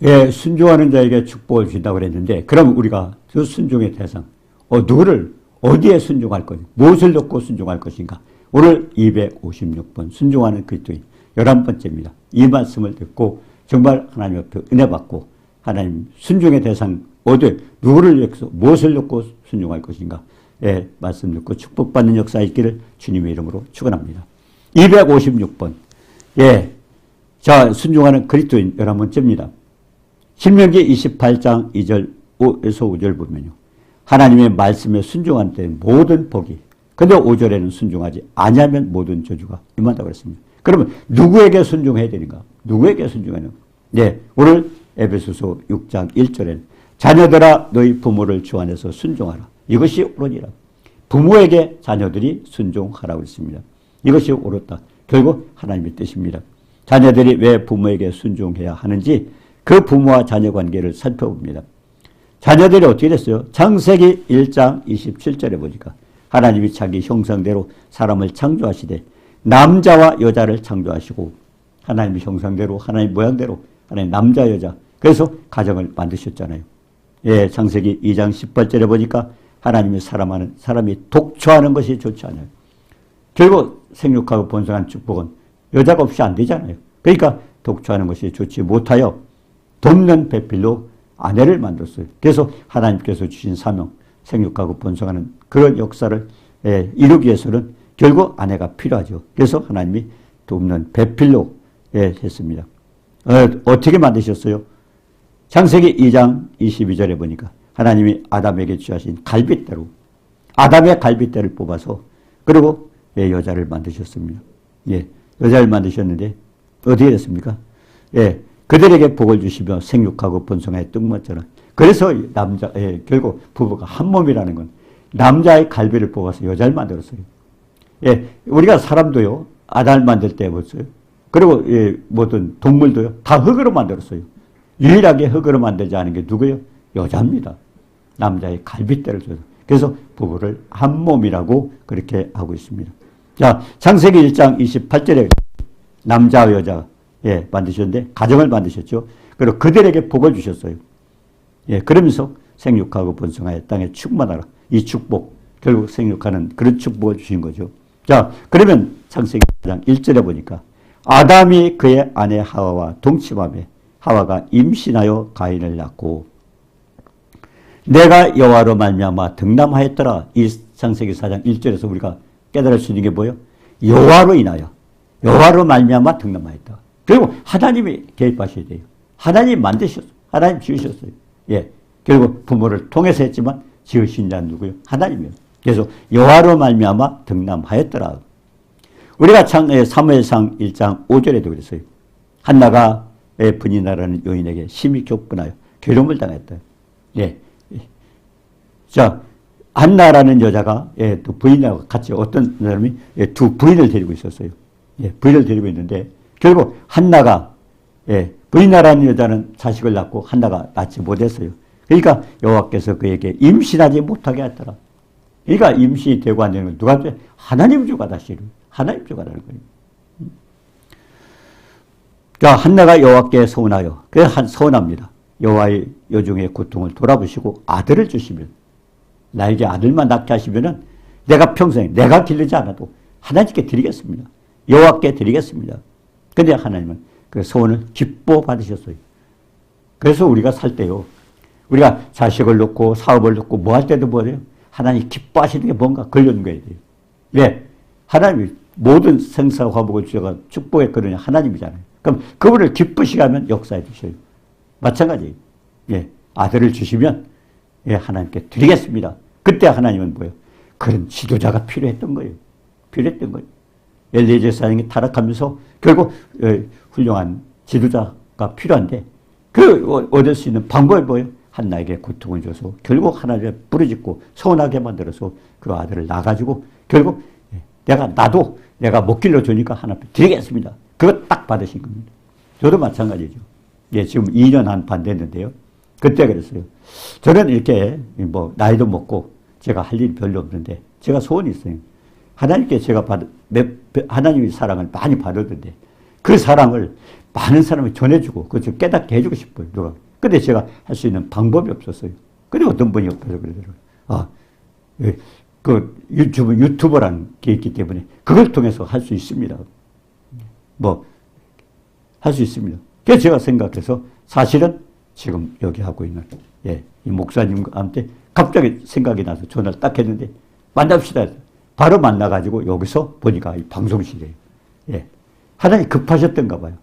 예, 순종하는 자에게 축복을 주신다고 그랬는데, 그럼 우리가 그 순종의 대상, 누구를 어디에 순종할 것인가, 무엇을 놓고 순종할 것인가. 오늘 256번 순종하는 그리스도인 11번째입니다. 이 말씀을 듣고 정말 하나님 앞에 은혜 받고 하나님 순종의 대상 어디 누구를 위해서 무엇을 놓고 순종할 것인가. 예, 말씀 듣고 축복받는 역사 있기를 주님의 이름으로 축원합니다. 256번. 예. 자, 순종하는 그리스도인 11번째입니다. 신명기 28장 2절에서 5절 보면요. 하나님의 말씀에 순종한 때 모든 복이, 근데 5절에는 순종하지 아니하면 모든 저주가 임한다고 그랬습니다. 그러면 누구에게 순종해야 되는가? 누구에게 순종해야 되는가? 네, 오늘 에베소서 6장 1절에는 자녀들아 너희 부모를 주 안에서 순종하라. 이것이 옳으니라. 부모에게 자녀들이 순종하라고 했습니다. 이것이 옳았다. 결국 하나님의 뜻입니다. 자녀들이 왜 부모에게 순종해야 하는지 그 부모와 자녀 관계를 살펴봅니다. 자녀들이 어떻게 됐어요? 창세기 1장 27절에 보니까 하나님이 자기 형상대로 사람을 창조하시되 남자와 여자를 창조하시고 하나님의 형상대로 하나님 모양대로 하나님 남자 여자 그래서 가정을 만드셨잖아요. 예, 창세기 2장 18절에 보니까 하나님이 사람이 독초하는 것이 좋지 않아요. 결국 생육하고 번성한 축복은 여자가 없이 안 되잖아요. 그러니까 독초하는 것이 좋지 못하여 돕는 배필로 아내를 만들었어요. 그래서 하나님께서 주신 사명, 생육하고 번성하는 그런 역사를 이루기 위해서는 결국 아내가 필요하죠. 그래서 하나님이 돕는 배필로 했습니다. 어떻게 만드셨어요? 창세기 2장 22절에 보니까 하나님이 아담에게 주하신 갈빗대로 아담의 갈빗대를 뽑아서 그리고 여자를 만드셨습니다. 예, 여자를 만드셨는데 어떻게 됐습니까? 예, 그들에게 복을 주시며 생육하고 번성하여 뜬것처럼 그래서 결국 부부가 한 몸이라는 건 남자의 갈비를 뽑아서 여자를 만들었어요. 예, 우리가 사람도요 아담을 만들 때 보세요. 그리고 모든 동물도요 다 흙으로 만들었어요. 유일하게 흙으로 만들지 않은 게 누구예요? 여자입니다. 남자의 갈빗대를 줘서 그래서 부부를 한 몸이라고 그렇게 하고 있습니다. 자, 창세기 1장 28절에 남자와 여자 만드셨는데 가정을 만드셨죠. 그리고 그들에게 복을 주셨어요. 예, 그러면서 생육하고 번성하여 땅에 충만하라. 이 축복 결국 생육하는 그런 축복을 주신 거죠. 자, 그러면 창세기 1장 1절에 보니까 아담이 그의 아내 하와와 동침하며 하와가 임신하여 가인을 낳고 내가 여호와로 말미암아 등남하였더라. 이 창세기 4장 1절에서 우리가 깨달을 수 있는 게 뭐예요? 여호와로 인하여 여호와로 말미암아 등남하였다. 그리고 하나님이 개입하셔야 돼요. 하나님 만드셨어요. 하나님 지으셨어요. 예, 결국 부모를 통해서 했지만 지으신 자는 누구예요? 하나님이에요. 그래서 여호와로 말미암아 등남하였더라. 우리가 사무엘상 1장 5절에도 그랬어요. 한나가 분이나라는 여인에게 심히 격분하여 괴로움을 당했다. 예. 자, 한나라는 여자가 또 부인하고 같이 어떤 사람이 두 부인을 데리고 있었어요. 예, 부인을 데리고 있는데 결국 한나가 부인나라는 여자는 자식을 낳고 한나가 낳지 못했어요. 그러니까 여호와께서 그에게 임신하지 못하게 했더라. 그러니까 임신이 되고 안 되는 건 누가 돼? 하나님 주가다 실은 하나님 주가라는 거예요. 자, 한나가 여호와께 서운하여 그래서 서운합니다. 여호와의 여종의 고통을 돌아보시고 아들을 주시면 나에게 아들만 낳게 하시면은 내가 평생 내가 기르지 않아도 하나님께 드리겠습니다. 여호와께 드리겠습니다. 근데 하나님은 그 소원을 기뻐 받으셨어요. 그래서 우리가 살 때요. 우리가 자식을 놓고 사업을 놓고 뭐 할 때도 뭐래요? 하나님 기뻐하시는 게 뭔가 걸려놓은 거야 돼요. 왜? 하나님이 모든 생사 화복을 주셔가 축복의 근원이 하나님이잖아요. 그럼 그분을 기쁘시게 하면 역사해 주셔요. 마찬가지예요. 예, 아들을 주시면 하나님께 드리겠습니다. 그때 하나님은 뭐예요? 그런 지도자가 필요했던 거예요. 필요했던 거예요. 엘리에zer 사장이 타락하면서 결국 훌륭한 지도자가 필요한데 그 얻을 수 있는 방법이 뭐예요? 한나에게 고통을 줘서 결국 하나님을 부르짖고 서운하게 만들어서 그 아들을 낳아가지고 결국 나도 내가 못 길러주니까 하나님 드리겠습니다. 그거 딱 받으신 겁니다. 저도 마찬가지죠. 예, 지금 2년 한 반 됐는데요. 그때 그랬어요. 저는 이렇게 뭐 나이도 먹고 제가 할 일이 별로 없는데 제가 소원이 있어요. 하나님께 제가 하나님의 사랑을 많이 받았는데 그 사랑을 많은 사람을 전해주고 그것을 깨닫게 해주고 싶어요. 누가. 근데 제가 할 수 있는 방법이 없었어요. 근데 어떤 분이 옆에서 그러더라고요. 아, 그 유튜버라는 게 있기 때문에 그걸 통해서 할 수 있습니다. 뭐 할 수 있습니다. 그래서 제가 생각해서 사실은 지금 여기 하고 있는 이 목사님한테 갑자기 생각이 나서 전화를 딱 했는데 만납시다. 바로 만나가지고 여기서 보니까 이 방송실이에요. 하나님 급하셨던가 봐요.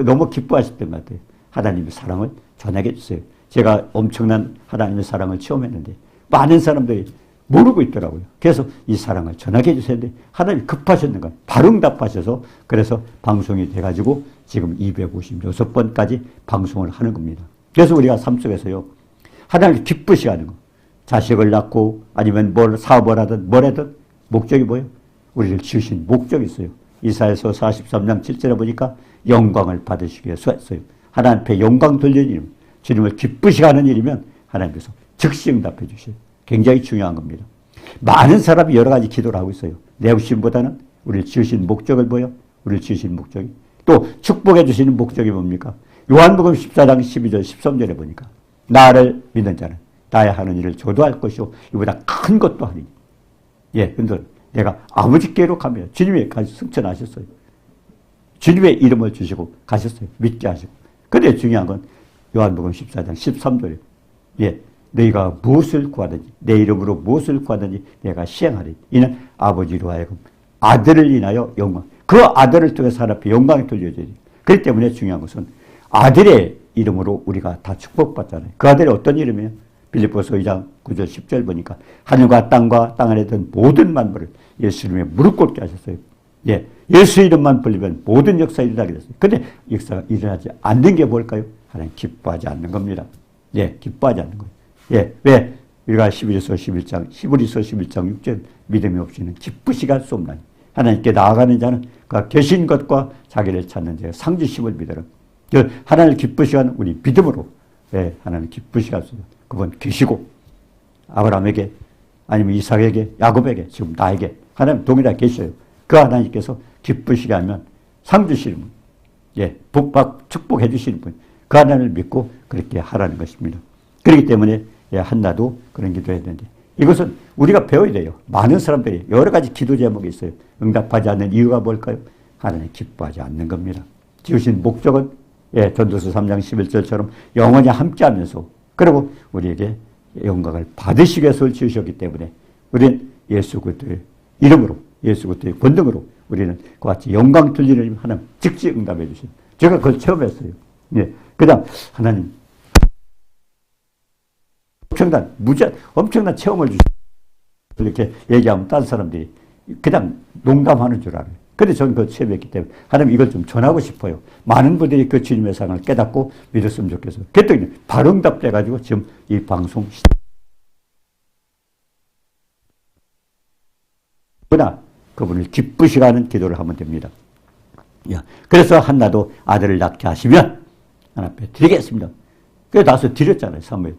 너무 기뻐하셨던 것 같아요. 하나님의 사랑을 전하게 해주세요. 제가 엄청난 하나님의 사랑을 체험했는데 많은 사람들이 모르고 있더라고요. 그래서 이 사랑을 전하게 해주세요. 하나님이 급하셨는가 바로 응답하셔서 그래서 방송이 돼가지고 지금 256번까지 방송을 하는 겁니다. 그래서 우리가 삶 속에서요. 하나님을 기쁘시게 하는 거. 자식을 낳고 아니면 사업을 하든 뭘 하든 목적이 뭐예요? 우리를 지으신 목적이 있어요. 이사야서 43장 7절에 보니까 영광을 받으시기 위해서 했어요. 하나님 앞에 영광 돌리는 일, 주님을 기쁘시게 하는 일이면 하나님께서 즉시 응답해 주셔요. 굉장히 중요한 겁니다. 많은 사람이 여러 가지 기도를 하고 있어요. 내 욕심보다는 우리를 지으신 목적을 보여. 우리를 지으신 목적이. 또 축복해 주시는 목적이 뭡니까? 요한복음 14장 12절 13절에 보니까 나를 믿는 자는 나의 하는 일을 저도할 것이요 이보다 큰 것도 하리니. 근데 내가 아버지께로 가면 주님이 승천하셨어요. 주님의 이름을 주시고 가셨어요. 믿게 하시고. 근데 중요한 건 요한복음 14장 13절에 너희가 무엇을 구하든지 내 이름으로 무엇을 구하든지 내가 시행하리니 이는 아버지로 하여금 아들을 인하여 영광. 그 아들을 통해서 하나님 앞에 영광이 돌려져야 돼요. 그렇기 때문에 중요한 것은 아들의 이름으로 우리가 다 축복받잖아요. 그 아들이 어떤 이름이에요? 빌립보서 2장 9절 10절 보니까 하늘과 땅과 땅 안에 든 모든 만물을 예수 이름에 무릎 꿇게 하셨어요. 예수 이름만 불리면 모든 역사가 일어나게 됐어요. 근데 역사가 일어나지 않는 게 뭘까요? 하나님 기뻐하지 않는 겁니다. 기뻐하지 않는 거예요. 왜? 우리가 히브리서 11장 6절 믿음이 없이는 기쁘시게 할 수 없나니 하나님께 나아가는 자는 그 계신 것과 자기를 찾는 자의 상주심을 믿으라. 하나님을 기쁘시게 하는 우리 믿음으로 하나님을 기쁘시게 할 수 있는 그분 계시고 아브라함에게 아니면 이삭에게 야곱에게 지금 나에게 하나님 동일하게 계셔요. 그 하나님께서 기쁘시게 하면 상 주시는 분, 복받 축복해 주시는 분, 그 하나님을 믿고 그렇게 하라는 것입니다. 그렇기 때문에 한나도 그런 기도해야 되는데 이것은 우리가 배워야 돼요. 많은 사람들이 여러 가지 기도 제목이 있어요. 응답하지 않는 이유가 뭘까요? 하나님 기뻐하지 않는 겁니다. 지으신 목적은 전도서 3장 11절처럼 영원히 함께하면서 그리고 우리에게 영광을 받으시기 위해서 지으셨기 때문에 우리는 예수 그리스도의 이름으로 예수 그리스도의 권능으로 우리는 그와 같이 영광 돌리는 하나님 즉시 응답해 주신 제가 그걸 체험했어요. 그다음 하나님 엄청난 체험을 주시고 이렇게 얘기하면 다른 사람들이 그냥 농담하는 줄 알아요. 근데 저는 그걸 체험했기 때문에 하나님 이걸 좀 전하고 싶어요. 많은 분들이 그 주님의 사랑을 깨닫고 믿었으면 좋겠어요. 그랬더니 바로 응답돼가지고 지금 이 방송 그러나 그분을 기쁘시게 하는 기도를 하면 됩니다. 그래서 한나도 아들을 낳게 하시면 하나님 앞에 드리겠습니다. 그래서 나서 드렸잖아요. 사무엘.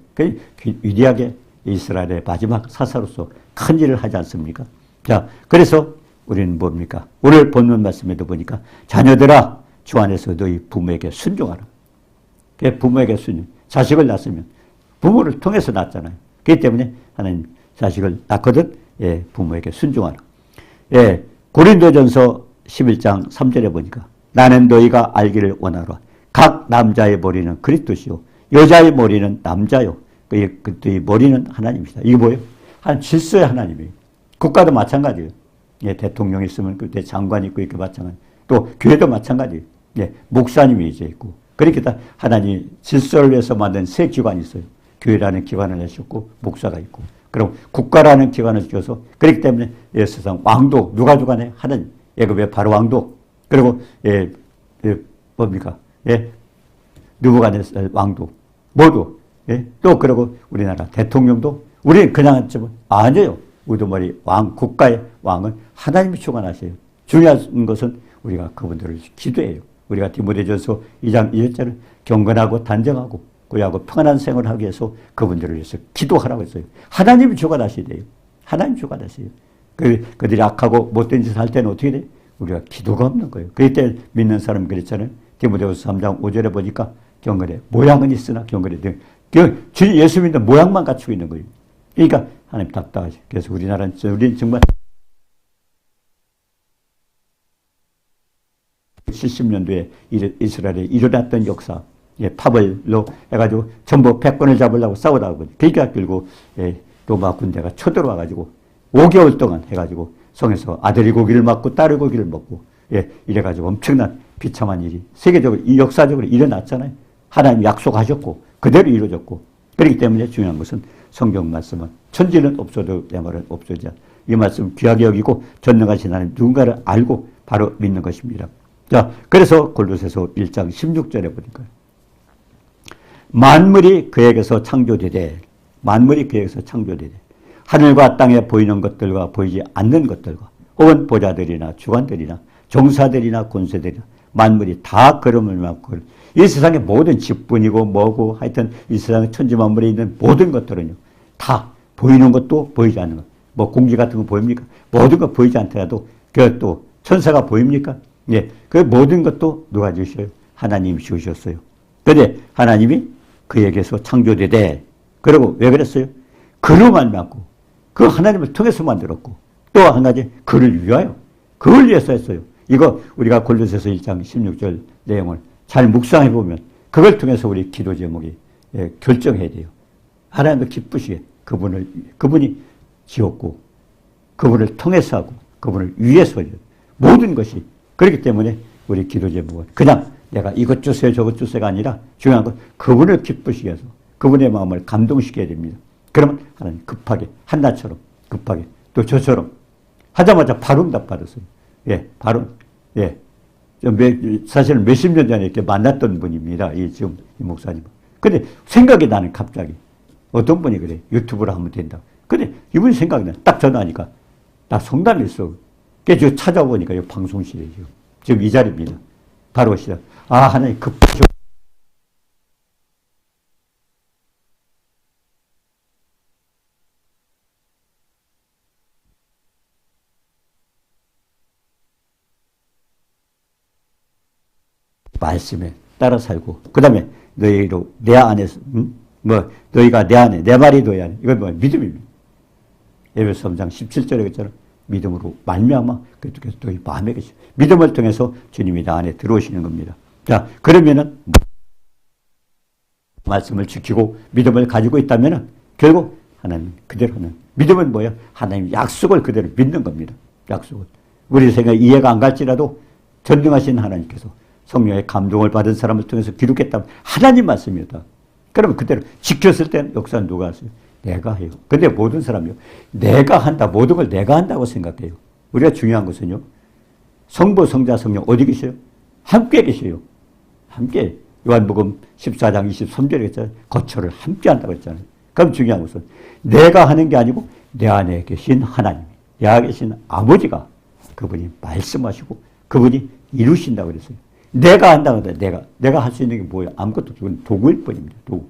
위대하게 이스라엘의 마지막 사사로서 큰 일을 하지 않습니까? 그래서 우리는 뭡니까? 오늘 본문 말씀에도 보니까 자녀들아 주 안에서 너희 부모에게 순종하라. 부모에게 순종. 자식을 낳았으면 부모를 통해서 낳았잖아요. 그렇기 때문에 하나님 자식을 낳거든 부모에게 순종하라. 고린도전서 11장 3절에 보니까 나는 너희가 알기를 원하노라. 각 남자의 머리는 그리스도시요 여자의 머리는 남자요. 그의 머리는 하나님이시다. 이게 뭐예요? 한 질서의 하나님이에요. 국가도 마찬가지예요. 대통령이 있으면 그때 장관이 있고 이렇게 마찬가지. 또 교회도 마찬가지예요. 목사님이 이제 있고. 그렇게 다 하나님 질서를 위해서 만든 세 기관이 있어요. 교회라는 기관을 내셨고 목사가 있고. 그럼 국가라는 기관을 주셔서 그렇기 때문에 세상 왕도 누가 주관해? 하나님. 애굽의 바로 왕도. 그리고 뭡니까? 느부갓네살 왕도. 모두. 또 그리고 우리나라 대통령도 우리는 그냥 아니에요. 우두머리 왕, 국가의 왕은 하나님이 주관하세요. 중요한 것은 우리가 그분들을 기도해요. 우리가 디모데전서 2장 2절은 경건하고 단정하고 고요하고 평안한 생활을 하기 위해서 그분들을 위해서 기도하라고 했어요. 하나님이 주관하셔야 돼요. 하나님 주관하세요. 그들이 악하고 못된 짓을 할 때는 어떻게 돼요? 우리가 기도가 없는 거예요. 그럴 때 믿는 사람은 그랬잖아요. 디모데후서 3장 5절에 보니까 경건에 모양은 있으나 경건에 주 예수 믿는 모양만 갖추고 있는 거예요. 그러니까 하나님 답답하죠. 그래서 우리는 정말 70년도에 이스라엘에 일어났던 역사, 파벌로 해가지고 전부 패권을 잡으려고 싸우다가 보니 그러니까 결국 로마 군대가 쳐들어와가지고 5개월 동안 해가지고 성에서 아들이 고기를 먹고 딸이 고기를 먹고 이래가지고 엄청난 비참한 일이 세계적으로 이 역사적으로 일어났잖아요. 하나님 약속하셨고 그대로 이루어졌고 그렇기 때문에 중요한 것은 성경 말씀은 천지는 없어도 내 말은 없어지자 이 말씀 귀하게 여기고 전능하신 하나님 누군가를 알고 바로 믿는 것입니다. 자, 그래서 골로새서 1장 16절에 보니까 만물이 그에게서 창조되되 만물이 그에게서 창조되되 하늘과 땅에 보이는 것들과 보이지 않는 것들과 혹은 보좌들이나 주관들이나 종사들이나 권세들이나 만물이 다 걸음을 막고 이 세상의 모든 직분이고 뭐고 하여튼 이 세상의 천지만물에 있는 모든 것들은요 다 보이는 것도 보이지 않는 것. 뭐 공기 같은 거 보입니까? 모든 것 보이지 않더라도 그 또 천사가 보입니까? 예, 그 모든 것도 누가 주셔요? 하나님이 주셨어요. 그런데 하나님이 그에게서 창조되되 그리고 왜 그랬어요? 그로 말미암고 그 하나님을 통해서 만들었고 또 한 가지 그를 위하여 그걸 위해서 했어요. 이거 우리가 골로새서 1장 16절 내용을 잘 묵상해 보면 그걸 통해서 우리 기도 제목이 결정해야 돼요. 하나님도 기쁘시게 그분이 지었고 그분을 통해서 하고 그분을 위해서 해요. 모든 것이 그렇기 때문에 우리 기도 제목은 그냥 내가 이것 주세요 저것 주세요가 아니라 중요한 건 그분을 기쁘시게 해서 그분의 마음을 감동시켜야 됩니다. 그러면 하나님 급하게 한나처럼 급하게 또 저처럼 하자마자 바로 응답 받았어요. 바로 사실은 몇십 년 전에 이렇게 만났던 분입니다. 지금 이 목사님. 근데 생각이 나는 갑자기 어떤 분이 그래 유튜브로 하면 된다. 근데 이분이 생각이 나. 딱 전화하니까 나 성당에 있어. 그래서 찾아보니까 이 방송실에 지금 이 자리입니다. 바로 시작. 하나님 급하셔. 말씀에 따라 살고 그 다음에 너희로 내 안에서 너희가 내 안에 내 말이 너희 안에 이건 뭐야? 믿음입니다. 에베소 3장 17절에 그랬잖아. 믿음으로 말미암아 그래서 너희 마음에 계시 믿음을 통해서 주님이 내 안에 들어오시는 겁니다. 자 그러면은 말씀을 지키고 믿음을 가지고 있다면은 결국 하나님 그대로 하는 믿음은 뭐야? 하나님 약속을 그대로 믿는 겁니다. 약속을 우리 생각 이해가 안 갈지라도 전능하신 하나님께서 성령의 감동을 받은 사람을 통해서 기록했다면 하나님 말씀이었다. 그러면 그대로 지켰을 때는 역사는 누가 하세요? 내가 해요. 근데 모든 사람이요. 내가 한다. 모든 걸 내가 한다고 생각해요. 우리가 중요한 것은요. 성부, 성자, 성령 어디 계셔요? 함께 계셔요. 함께. 요한복음 14장 23절에 했잖아요. 거처를 함께 한다고 했잖아요. 그럼 중요한 것은 내가 하는 게 아니고 내 안에 계신 하나님, 내 안에 계신 아버지가 그분이 말씀하시고 그분이 이루신다고 그랬어요. 내가 한다고 해도 내가 할 수 있는 게 뭐예요? 아무것도 없고 도구일 뿐입니다. 도구.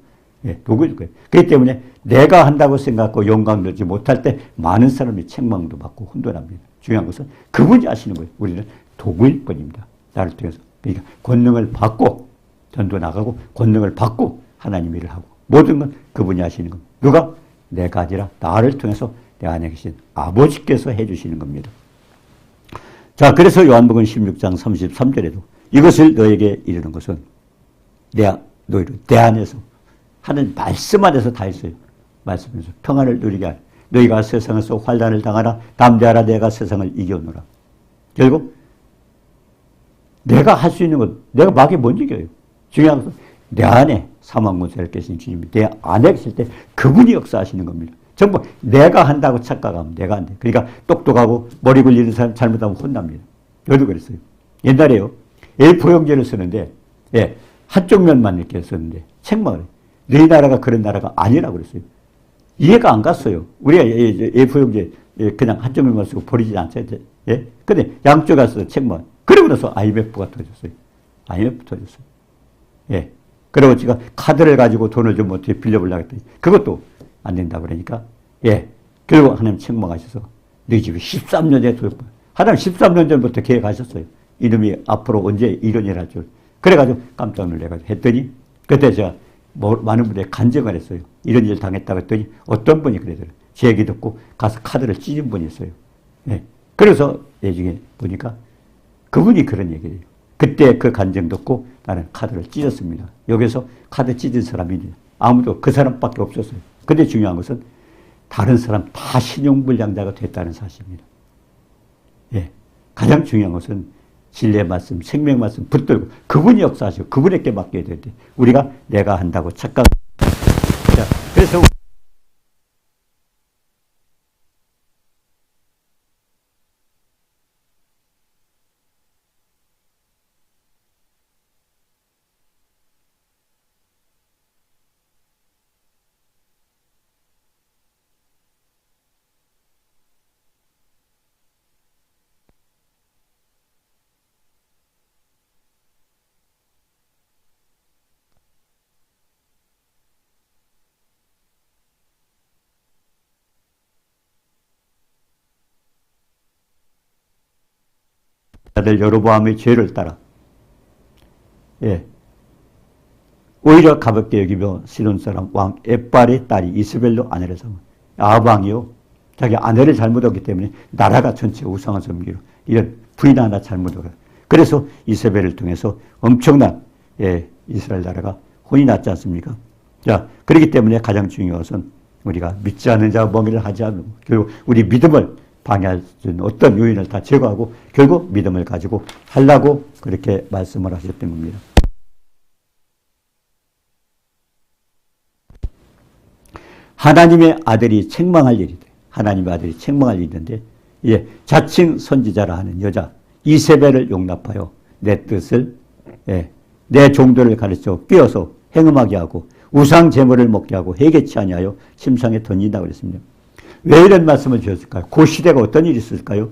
도구일 거예요. 그렇기 때문에 내가 한다고 생각하고 영광 들지 못할 때 많은 사람이 책망도 받고 혼돈합니다. 중요한 것은 그분이 하시는 거예요. 우리는 도구일 뿐입니다. 나를 통해서. 그러니까 권능을 받고 전도 나가고 권능을 받고 하나님 일을 하고 모든 건 그분이 하시는 겁니다. 누가? 내가 아니라 나를 통해서 내 안에 계신 아버지께서 해주시는 겁니다. 자, 그래서 요한복음 16장 33절에도 이것을 너에게 이르는 것은 너희를 내 안에서 하는 말씀 안에서 다 있어요. 말씀에서 평안을 누리게 하라. 너희가 세상에서 환난을 당하라. 담대하라. 내가 세상을 이겨노라. 결국 내가 할 수 있는 것, 내가 막이 못 이겨요. 중요한 것은 내 안에 사망권세를 깨신 주님이 내 안에 계실 때 그분이 역사하시는 겁니다. 전부 내가 한다고 착각하면 내가 안 돼. 그러니까 똑똑하고 머리 굴리는 사람 잘못하면 혼납니다. 저도 그랬어요. 옛날에요. A4 용지를 쓰는데 한쪽 면만 이렇게 썼는데 책망을 해요. 너희 나라가 그런 나라가 아니라고 그랬어요. 이해가 안 갔어요. 우리가 A4 용지 그냥 한쪽 면만 쓰고 버리지 않죠. 근데 양쪽 가서 책망. 그러고 나서 IMF가 터졌어요. IMF 터졌어요. 그리고 제가 카드를 가지고 돈을 좀 어떻게 빌려보려고 했더니 그것도 안 된다고 그러니까 결국 하나님 책망하셔서 너희 집에 13년 전에 하나님 13년 전부터 계획하셨어요. 이놈이 앞으로 언제 이런 일을 할 줄. 그래가지고 깜짝 놀래가지고 했더니 그때 제가 많은 분들이 간증을 했어요. 이런 일 당했다고 했더니 어떤 분이 그러더라고요. 제 얘기 듣고 가서 카드를 찢은 분이 있어요. 네. 그래서 나중에 보니까 그분이 그런 얘기예요. 그때 그 간증 듣고 나는 카드를 찢었습니다. 여기서 카드 찢은 사람이 아무도 그 사람밖에 없었어요. 근데 중요한 것은 다른 사람 다 신용불량자가 됐다는 사실입니다. 예. 가장 중요한 것은 진리의 말씀, 생명 말씀 붙들고 그분이 역사하시고 그분에게 맡겨야 되는데 우리가 내가 한다고 착각. 자, 그래서 아들 여로보암의 죄를 따라 예. 오히려 가볍게 여기며 시돈 사람 왕 엣발의 딸이 이스벨로 아내를 삼은 아합왕이요. 자기 아내를 잘못했기 때문에 나라가 전체 우상을 섬기로 이런 부인 하나 잘못하고 그래서 이세벨을 통해서 엄청난 이스라엘 나라가 혼이 났지 않습니까? 자, 그렇기 때문에 가장 중요한 것은 우리가 믿지 않는 자와 멍에를 하지 않고 결국 우리 믿음을 방해할 수 있는 어떤 요인을 다 제거하고 결국 믿음을 가지고 하려고 그렇게 말씀을 하셨던 겁니다. 하나님의 아들이 책망할 일이 돼. 하나님의 아들이 책망할 일이 있는데 자칭 선지자라 하는 여자 이세벨을 용납하여 내 뜻을 내 종들을 가르쳐 끼어서 행음하게 하고 우상 제물을 먹게 하고 회개치 아니하여 심상에 던진다고 그랬습니다. 왜 이런 말씀을 주셨을까요? 그 시대가 어떤 일이 있을까요?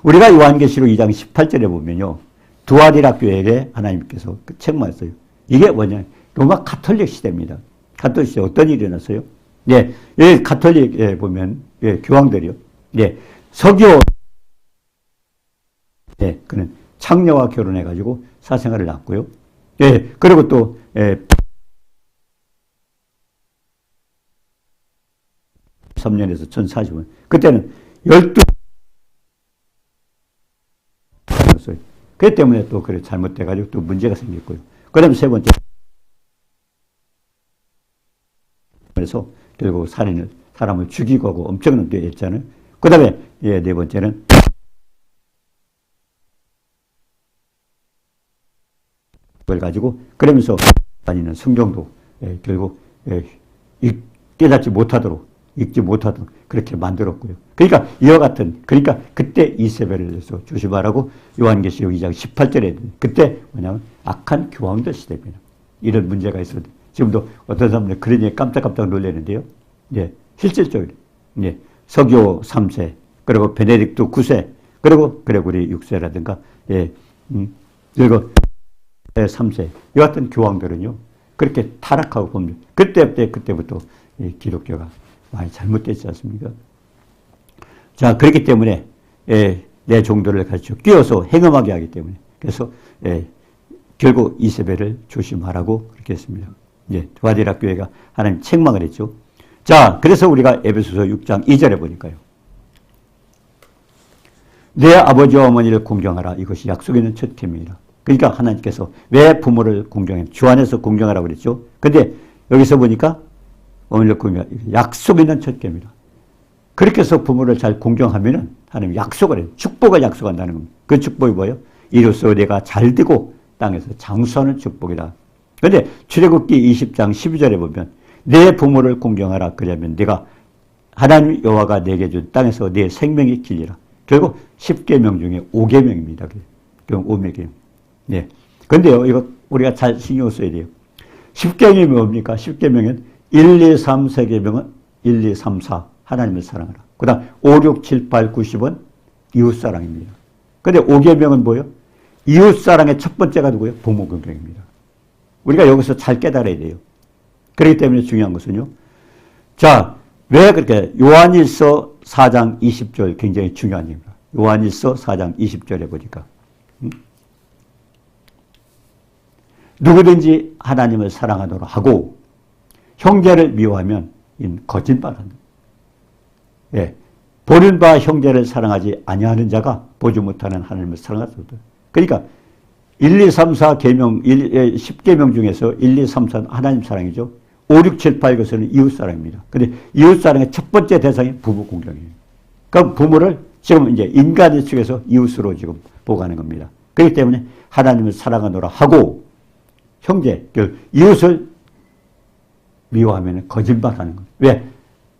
우리가 요한계시록 2장 18절에 보면요. 두아리라 교회에 하나님께서 책망했어요. 이게 뭐냐? 로마 가톨릭 시대입니다. 가톨릭 시대 어떤 일이 일어났어요? 여기 가톨릭에 보면 교황들이요. 서교 그는 창녀와 결혼해가지고 사생활을 낳았고요. 그리고 또 3년에서 1040원. 그때는 12였어요. 그렇기 때문에 또 그래 잘못돼가지고 또 문제가 생겼고요. 그 다음에 세 번째. 그래서 결국 사람을 죽이고 하고 엄청난 게 했잖아요. 그 다음에 네 번째는 그걸 가지고 그러면서 다니는 순경도 결국 깨닫지 못하도록 읽지 못하도록 그렇게 만들었고요. 그러니까 이와 같은 그러니까 그때 이세벨을 해서 조심하라고 요한계시록 2장 18절에 그때 뭐냐면 악한 교황들 시대입니다. 이런 문제가 있어도 지금도 어떤 사람들 그런 얘기 깜짝깜짝 놀라는데요. 실질적으로 서교 3세 그리고 베네딕토 9세 그리고 그레고리 6세라든가 그리고 3세 이 같은 교황들은요 그렇게 타락하고 봅니다. 그때부터 기독교가 많이 잘못됐지 않습니까? 자, 그렇기 때문에 내 종들을 가르쳐 끼워서 행음하게 하기 때문에 그래서 결국 이세벨을 조심하라고 그렇게 했습니다. 두아디라 교회가 하나님 책망을 했죠. 자, 그래서 우리가 에베소서 6장 2절에 보니까요. 내 아버지와 어머니를 공경하라. 이것이 약속 있는 첫 계명이라. 그러니까 하나님께서 왜 부모를 공경해? 주 안에서 공경하라고 그랬죠. 근데 여기서 보니까 어머니를 공경, 약속 있는 첫 계명이라. 그렇게 해서 부모를 잘 공경하면은 하나님 약속을 해요. 축복을 약속한다는 겁니다. 그 축복이 뭐예요? 이로써 내가 잘 되고 땅에서 장수하는 축복이다. 그런데 출애굽기 20장 12절에 보면 내 부모를 공경하라. 그러면 내가 하나님 여호와가 내게 준 땅에서 내 생명이 길리라. 결국 10계명 중에 5계명입니다. 그럼 5계명. 그런데요, 이거 우리가 잘 신경 써야 돼요. 10계명이 뭡니까? 10계명은 1, 2, 3, 4계명은 1, 2, 3, 4 하나님을 사랑하라. 그 다음 5, 6, 7, 8, 9, 10은 이웃사랑입니다. 그런데 5계명은 뭐예요? 이웃사랑의 첫 번째가 누구예요? 부모공경입니다. 우리가 여기서 잘 깨달아야 돼요. 그렇기 때문에 중요한 것은요. 자, 왜 그렇게 요한일서 4장 20절 굉장히 중요한 얘기입니다. 요한일서 4장 20절에 보니까 누구든지 하나님을 사랑하도록 하고 형제를 미워하면 이는 거짓말한다. 예. 보는 바 형제를 사랑하지 아니하는 자가 보지 못하는 하나님을 사랑할 수 없다. 그러니까 1, 2, 3, 4 계명, 10계명 중에서 1, 2, 3, 4는 하나님 사랑이죠. 5, 6, 7, 8 것은 이웃 사랑입니다. 근데 이웃 사랑의 첫 번째 대상이 부부 공경이에요. 그럼 부모를 지금 이제 인간의 측에서 이웃으로 지금 보고 가는 겁니다. 그렇기 때문에 하나님을 사랑하노라 하고 형제, 이웃을 미워하면 거짓말하는 거예요. 왜?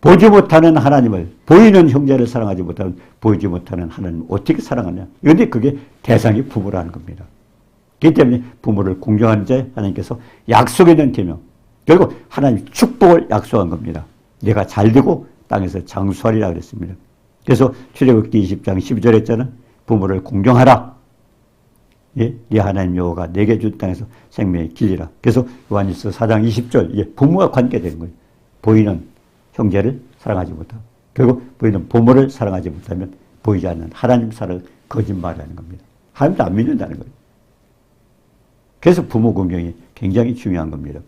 보지 못하는 하나님을, 보이는 형제를 사랑하지 못하면 보이지 못하는 하나님을 어떻게 사랑하냐. 그런데 그게 대상이 부모라는 겁니다. 그렇기 때문에 부모를 공경하는 자에 하나님께서 약속에 있는 계명, 결국 하나님 축복을 약속한 겁니다. 내가 잘되고 땅에서 장수하리라 그랬습니다. 그래서 출애굽기 20장 12절에 했잖아. 부모를 공경하라. 예? 네 하나님 여호와가 내게 준 땅에서 생명의 길이라. 그래서 요한일서 4장 20절, 이게 부모와 관계되는 거예요. 보이는 형제를 사랑하지 못하고, 결국 보이는 부모를 사랑하지 못하면 보이지 않는 하나님 사랑을 거짓말하는 겁니다. 하나님도 안 믿는다는 거예요. 그래서 부모 공경이 굉장히 중요한 겁니다.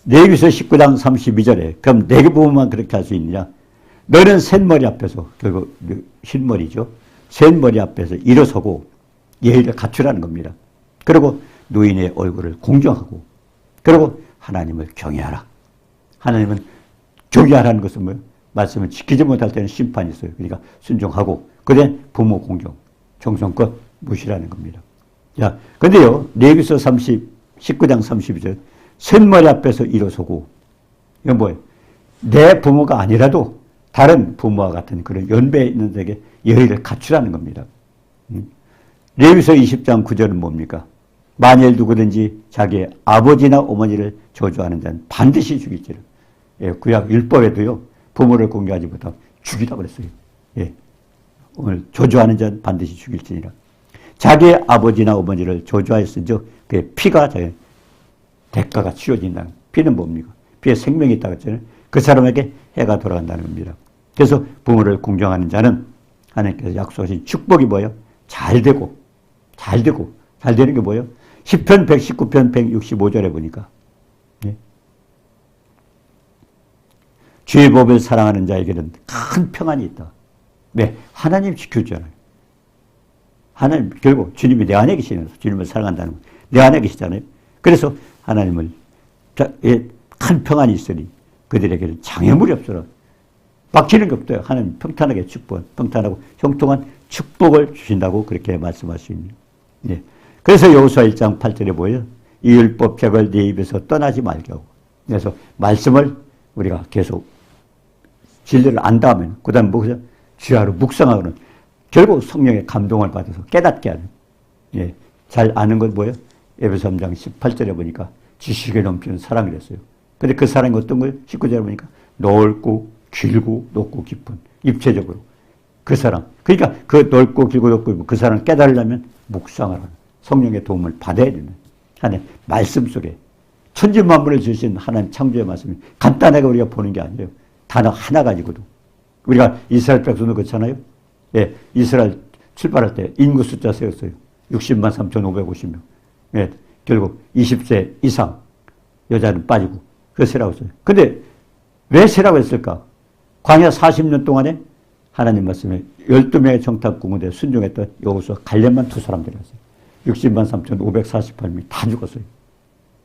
레위기서 19장 32절에 그럼 내 부모만 그렇게 할 수 있느냐? 너는 셋머리 앞에서, 결국 흰머리죠. 셋머리 앞에서 일어서고 예의를 갖추라는 겁니다. 그리고 노인의 얼굴을 공경하고, 그리고 하나님을 경외하라. 하나님은 경외하라는 것은 뭐예요? 말씀을 지키지 못할 때는 심판이 있어요. 그러니까 순종하고, 그래 부모 공경, 정성껏 무시라는 겁니다. 자, 근데요, 레위기서 19장 32절, 셋머리 앞에서 일어서고, 이건 뭐예요? 내 부모가 아니라도 다른 부모와 같은 그런 연배에 있는 데에게 예의를 갖추라는 겁니다. 레위기서 20장 9절은 뭡니까? 만일 누구든지 자기의 아버지나 어머니를 저주하는 자는 반드시 죽일지를. 예, 구약 율법에도요, 부모를 공경하지 못하고 죽이라고 그랬어요. 예, 오늘 저주하는 자는 반드시 죽일지니라. 자기의 아버지나 어머니를 저주하였은즉 그의 피가 대가가 치러진다는. 피는 뭡니까? 피에 생명이 있다고 했잖아요. 그 사람에게 해가 돌아간다는 겁니다. 그래서 부모를 공경하는 자는 하나님께서 약속하신 축복이 뭐예요? 잘 되는 게 뭐예요? 시편 119편 165절에 보니까, 네? 주의 법을 사랑하는 자에게는 큰 평안이 있다. 왜? 하나님 지켜주잖아요. 하나님, 결국 주님이 내 안에 계시면서 주님을 사랑한다는 거. 내 안에 계시잖아요. 그래서 하나님을 큰 평안이 있으니 그들에게는 장애물이 없어라. 막히는 게 없어요. 하나님 평탄하게 평탄하고 형통한 축복을 주신다고 그렇게 말씀하십니다. 예. 그래서 여호수아 1장 8절에 보여요. 이 율법 벽을 네 입에서 떠나지 말게 하고. 그래서 말씀을 우리가 계속 진리를 안 다음에는 그 다음에 뭐죠? 주야로 묵상하고는 결국 성령의 감동을 받아서 깨닫게 하는. 예. 잘 아는 건 뭐예요? 에베소 3장 18절에 보니까 지식에 넘치는 사랑을 했어요. 근데 그 사랑이 어떤 거예요? 19절에 보니까 넓고 길고 높고 깊은, 입체적으로 그 사랑. 그러니까 그 넓고 길고 높고 그 사랑을 깨달으려면 묵상을 하는, 성령의 도움을 받아야 되는 하나님 말씀 속에 천지 만물을 주신 하나님 창조의 말씀이 간단하게 우리가 보는 게 아니에요. 단어 하나 가지고도. 우리가 이스라엘 백성도 그렇잖아요. 예, 이스라엘 출발할 때 인구 숫자 세웠어요. 60만 3,550명. 예, 결국 20세 이상 여자는 빠지고 그 세라고 했어요. 근데 왜 세라고 했을까? 광야 40년 동안에 하나님 말씀에 12명의 정탐 공무대에 순종했던 여호수아 갈렙만 두 사람들이었어요. 60만 3,548명이 다 죽었어요.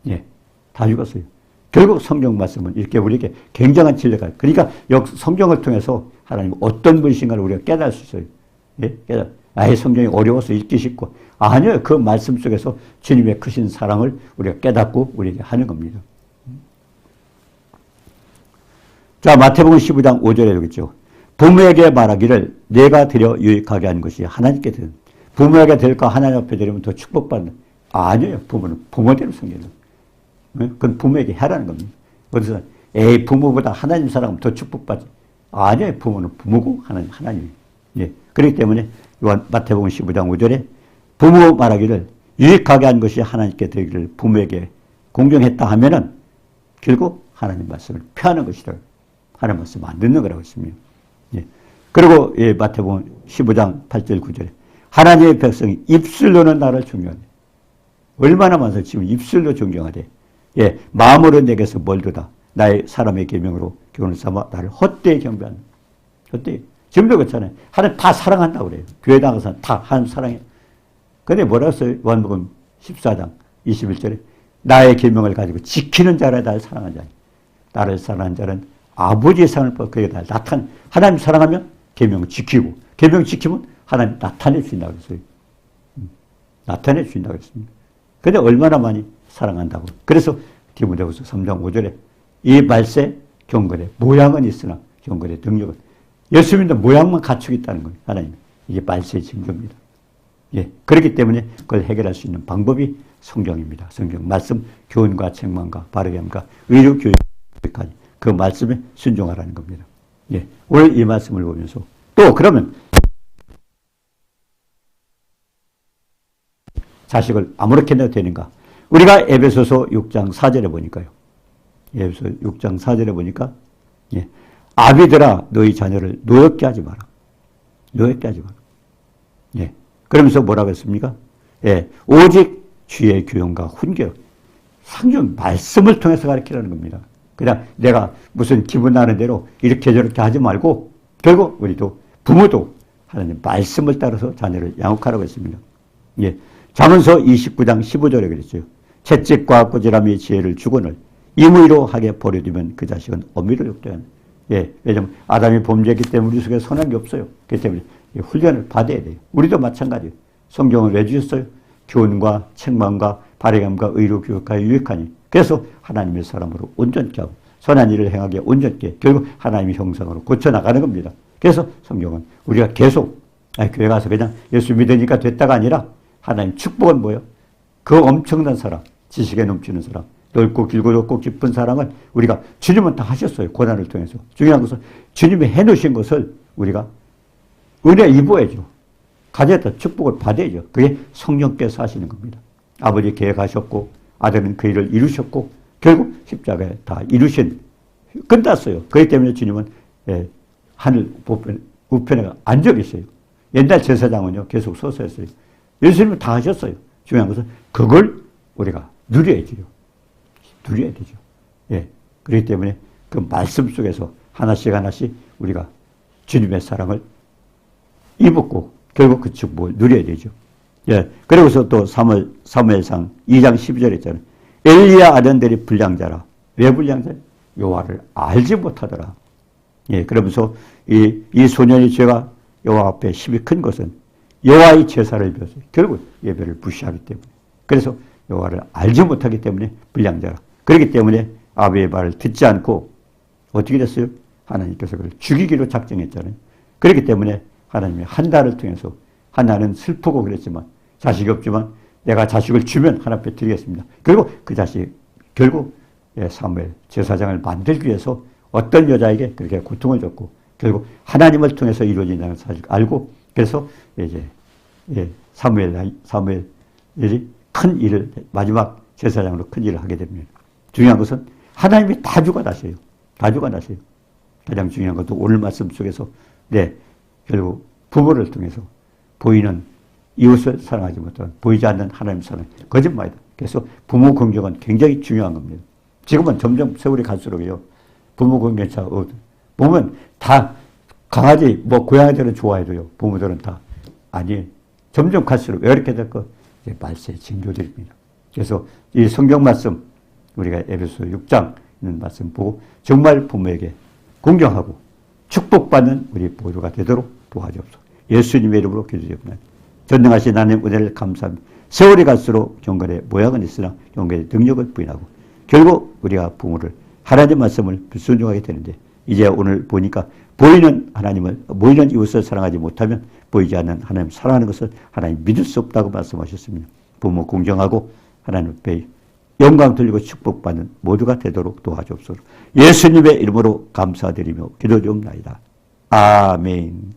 예, 다 죽었어요. 결국 성경 말씀은 이렇게 우리에게 굉장한 진리가, 그러니까 성경을 통해서 하나님 어떤 분이신가를 우리가 깨달을 수 있어요. 예, 아예 성경이 어려워서 읽기 쉽고. 아니요, 그 말씀 속에서 주님의 크신 사랑을 우리가 깨닫고 우리에게 하는 겁니다. 자, 마태복음 15장 5절에 되겠죠. 부모에게 말하기를 내가 드려 유익하게 하는 것이 하나님께 드는. 부모에게 드릴까 하나님 앞에 드리면 더 축복받는. 아니에요. 부모는 부모대로 섬기는. 그건 부모에게 하라는 겁니다. 어디서 부모보다 하나님 사랑하면 더 축복받지. 아니에요. 부모는 부모고 하나님. 예. 그렇기 때문에 마태복음 15장 5절에 부모 말하기를 유익하게 한 것이 하나님께 드리기를 부모에게 공경했다 하면은 결국 하나님 말씀을 폐하는 것이다. 하나님 말씀 안 듣는 거라고 했습니다. 예. 그리고 예, 마태복음 15장 8절 9절에 하나님의 백성이 입술로는 나를 중요하네. 얼마나 많아서 지금 입술로 존경하되, 예, 마음으로 내게서 멀도다. 나의 사람의 계명으로 교훈을 삼아 나를 헛되이 경배하는. 헛되이. 지금도 그렇잖아요. 하나님 다 사랑한다고 그래요. 교회 나가서 다 하나님 사랑해. 근데 뭐라고 써요? 요한복음 14장 21절에 나의 계명을 가지고 지키는 자라 나를 사랑한 자니. 나를 사랑한 자는 아버지의 사랑을 받고 그에게 날 나타내. 하나님 사랑하면 계명을 지키고, 계명 지키면 하나님 나타내 주신다고 그랬어요. 나타내 주신다고 그랬습니다. 근데 얼마나 많이 사랑한다고. 그래서 디모데후서 3장 5절에 이 말세 경건의 모양은 있으나 경건의 능력은, 예수 믿는 모양만 갖추고 있다는 거예요. 하나님. 이게 말세의 징조입니다. 예. 그렇기 때문에 그걸 해결할 수 있는 방법이 성경입니다. 성경 말씀, 교훈과 책망과 바르게 함과 의료 교육까지 그 말씀에 순종하라는 겁니다. 예. 오늘 이 말씀을 보면서 또 그러면 자식을 아무렇게 내도 되는가? 우리가 에베소서 6장 4절에 보니까요. 에베소 6장 4절에 보니까, 예. 아비들아 너희 자녀를 노엽게 하지 마라. 노엽게 하지 마라. 예. 그러면서 뭐라고 했습니까? 예. 오직 주의 교훈과 훈계로 상중 말씀을 통해서 가르치라는 겁니다. 그냥 내가 무슨 기분 나는 대로 이렇게 저렇게 하지 말고 결국 우리도 부모도 하나님 말씀을 따라서 자녀를 양육하라고 했습니다. 예. 잠언서 29장 15절에 그랬어요. 채찍과 꾸지람이 지혜를 주거늘 임의로 하게 버려두면 그 자식은 어미로 욕되는. 예. 왜냐하면 아담이 범죄했기 때문에 우리 속에 선한 게 없어요. 그렇기 때문에 훈련을 받아야 돼요. 우리도 마찬가지예요. 성경을 왜 주셨어요? 교훈과 책망과 바르게함과 의로 교육하여 유익하니. 그래서 하나님의 사람으로 온전케 하고 선한 일을 행하게 온전케, 결국 하나님의 형상으로 고쳐나가는 겁니다. 그래서 성경은 우리가 계속 교회 가서 그냥 예수 믿으니까 됐다가 아니라 하나님 축복은 뭐예요? 그 엄청난 사랑, 지식에 넘치는 사랑, 넓고 길고 높고 깊은 사랑을 우리가 주님은 다 하셨어요. 고난을 통해서. 중요한 것은 주님이 해놓으신 것을 우리가 은혜 입어야죠. 가져다 축복을 받아야죠. 그게 성령께서 하시는 겁니다. 아버지 계획하셨고 아들은 그 일을 이루셨고 결국 십자가에 다 이루신, 끝났어요. 그렇기 때문에 주님은 하늘 우편에 앉아 계세요. 옛날 제사장은요 계속 서서 했어요. 예수님은 다 하셨어요. 중요한 것은 그걸 우리가 누려야죠. 누려야 되죠. 예. 그렇기 때문에 그 말씀 속에서 하나씩 하나씩 우리가 주님의 사랑을 입었고 결국 그 축복을 누려야 되죠. 예. 그리고서 또 사무엘상 2장 12절에 있잖아요. 엘리야 아들들이 불량자라. 왜 불량자냐? 여호와를 알지 못하더라. 예. 그러면서 이 소년의 죄가 여호와 앞에 힘이 큰 것은 여호와의 제사를 비워서 결국 예배를 무시하기 때문에, 그래서 여호와를 알지 못하기 때문에 불량자라. 그렇기 때문에 아비의 말을 듣지 않고 어떻게 됐어요? 하나님께서 그를 죽이기로 작정했잖아요. 그렇기 때문에 하나님이 한나를 통해서, 한나는 슬프고 그랬지만 자식이 없지만 내가 자식을 주면 하나님 앞에 드리겠습니다. 그리고 그 자식 결국 사무엘 제사장을 만들기 위해서 어떤 여자에게 그렇게 고통을 줬고 결국 하나님을 통해서 이루어진다는 사실을 알고, 그래서 이제 사무엘이 큰 일을, 마지막 제사장으로 큰 일을 하게 됩니다. 중요한 것은 하나님이 다 주관하세요. 다 주관하세요. 가장 중요한 것도 오늘 말씀 속에서 결국 부모를 통해서 보이는 이웃을 사랑하지 못하는, 보이지 않는 하나님 사랑, 거짓말이다. 그래서 부모 공경은 굉장히 중요한 겁니다. 지금은 점점 세월이 갈수록요 부모 공경차 보면 다 강아지, 고양이들은 좋아해도요 부모들은 다 아니, 점점 갈수록 왜 이렇게 될까? 말세의 징조들입니다. 그래서 이 성경 말씀, 우리가 에베소 6장 있는 말씀 보고 정말 부모에게 공경하고 축복받는 우리 모두가 되도록 도와주옵소서. 예수님의 이름으로 기도드립니다. 전능하신 하나님 은혜를 감사합니다. 세월이 갈수록 경건의 모양은 있으나 경건의 능력을 부인하고 결국 우리가 부모를, 하나님 말씀을 불순종하게 되는데, 이제 오늘 보니까 보이는 이웃을 사랑하지 못하면 보이지 않는 하나님 사랑하는 것을 하나님 믿을 수 없다고 말씀하셨습니다. 부모 공경하고 하나님 앞에 영광 돌리고 축복받는 모두가 되도록 도와주옵소서. 예수님의 이름으로 감사드리며 기도드리옵나이다. 아멘.